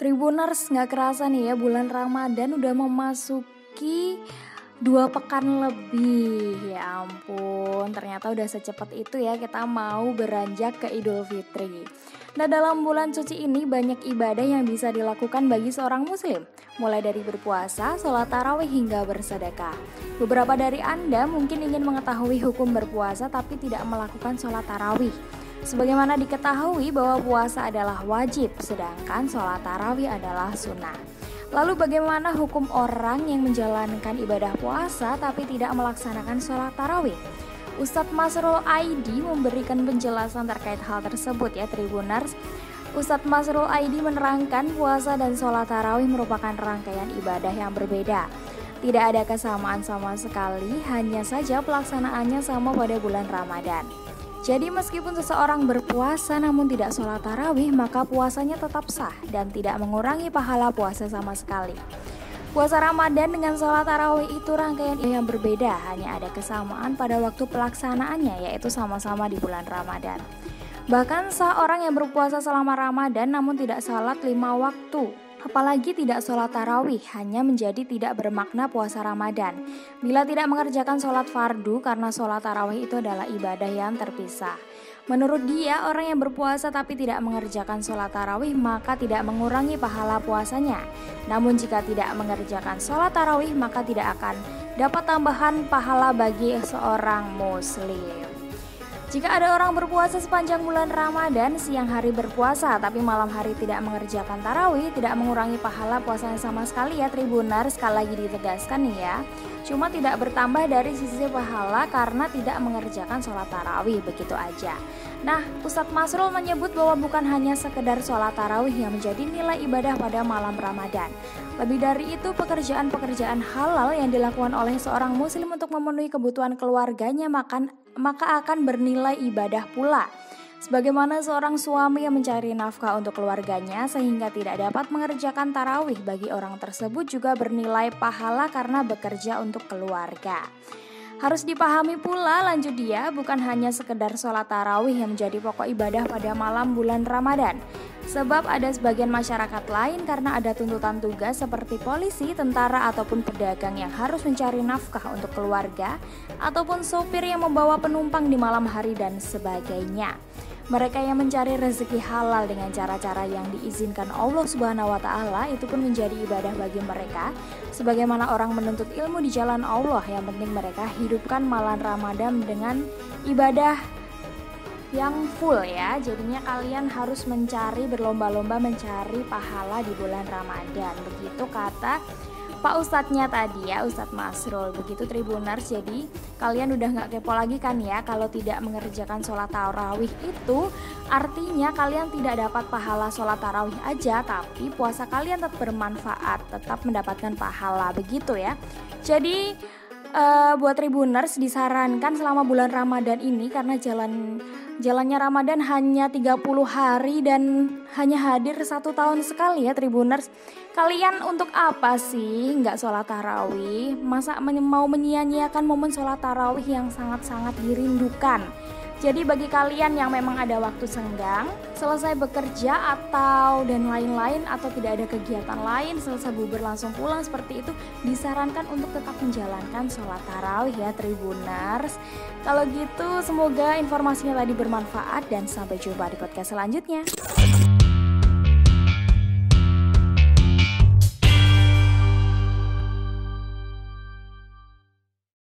Tribuners, nggak kerasa nih ya, bulan Ramadan udah memasuki 2 pekan lebih. Ya ampun, ternyata udah secepat itu ya kita mau beranjak ke Idul Fitri. Nah, dalam bulan suci ini banyak ibadah yang bisa dilakukan bagi seorang muslim, mulai dari berpuasa, sholat tarawih hingga bersedekah. Beberapa dari Anda mungkin ingin mengetahui hukum berpuasa tapi tidak melakukan sholat tarawih. Sebagaimana diketahui bahwa puasa adalah wajib, sedangkan sholat tarawih adalah sunnah. Lalu bagaimana hukum orang yang menjalankan ibadah puasa tapi tidak melaksanakan sholat tarawih? Ustadz Masrul Aidi memberikan penjelasan terkait hal tersebut ya Tribuners. Ustadz Masrul Aidi menerangkan puasa dan sholat tarawih merupakan rangkaian ibadah yang berbeda. Tidak ada kesamaan sama sekali, hanya saja pelaksanaannya sama pada bulan Ramadan. Jadi meskipun seseorang berpuasa namun tidak sholat tarawih, maka puasanya tetap sah dan tidak mengurangi pahala puasa sama sekali. Puasa Ramadan dengan sholat tarawih itu rangkaian yang berbeda, hanya ada kesamaan pada waktu pelaksanaannya, yaitu sama-sama di bulan Ramadan. Bahkan seorang yang berpuasa selama Ramadan namun tidak sholat 5 waktu, apalagi tidak sholat tarawih, hanya menjadi tidak bermakna puasa Ramadan bila tidak mengerjakan sholat fardu, karena sholat tarawih itu adalah ibadah yang terpisah. Menurut dia, orang yang berpuasa tapi tidak mengerjakan sholat tarawih maka tidak mengurangi pahala puasanya. Namun jika tidak mengerjakan sholat tarawih maka tidak akan dapat tambahan pahala bagi seorang muslim. Jika ada orang berpuasa sepanjang bulan Ramadan, siang hari berpuasa tapi malam hari tidak mengerjakan tarawih, tidak mengurangi pahala puasanya sama sekali ya Tribuners. Sekali lagi ditegaskan nih ya, cuma tidak bertambah dari sisi pahala karena tidak mengerjakan sholat tarawih, begitu aja. Nah, Ustadz Masrul menyebut bahwa bukan hanya sekedar sholat tarawih yang menjadi nilai ibadah pada malam Ramadan. Lebih dari itu, pekerjaan-pekerjaan halal yang dilakukan oleh seorang muslim untuk memenuhi kebutuhan keluarganya maka akan bernilai ibadah pula. Sebagaimana seorang suami yang mencari nafkah untuk keluarganya sehingga tidak dapat mengerjakan tarawih, bagi orang tersebut juga bernilai pahala karena bekerja untuk keluarga. Harus dipahami pula, lanjut dia, bukan hanya sekedar sholat tarawih yang menjadi pokok ibadah pada malam bulan Ramadan. Sebab ada sebagian masyarakat lain karena ada tuntutan tugas seperti polisi, tentara, ataupun pedagang yang harus mencari nafkah untuk keluarga, ataupun sopir yang membawa penumpang di malam hari dan sebagainya. Mereka yang mencari rezeki halal dengan cara-cara yang diizinkan Allah Subhanahu wa Ta'ala itu pun menjadi ibadah bagi mereka. Sebagaimana orang menuntut ilmu di jalan Allah, yang penting mereka hidupkan malam Ramadan dengan ibadah yang full ya. Jadinya kalian harus berlomba-lomba mencari pahala di bulan Ramadan. Begitu kata Pak Ustadznya tadi ya, Ustadz Masrul. Begitu Tribuners, jadi kalian udah gak kepo lagi kan ya, kalau tidak mengerjakan sholat tarawih itu artinya kalian tidak dapat pahala sholat tarawih aja, tapi puasa kalian tetap bermanfaat, tetap mendapatkan pahala, begitu ya. Jadi buat Tribuners disarankan selama bulan Ramadan ini, karena jalannya Ramadan hanya 30 hari dan hanya hadir 1 tahun sekali ya Tribuners. Kalian untuk apa sih nggak sholat tarawih? Masa mau menyia-nyiakan momen sholat tarawih yang sangat-sangat dirindukan? Jadi bagi kalian yang memang ada waktu senggang, selesai bekerja atau dan lain-lain, atau tidak ada kegiatan lain, selesai bubur langsung pulang seperti itu, disarankan untuk tetap menjalankan sholat tarawih ya Tribuners. Kalau gitu semoga informasinya tadi bermanfaat dan sampai jumpa di podcast selanjutnya.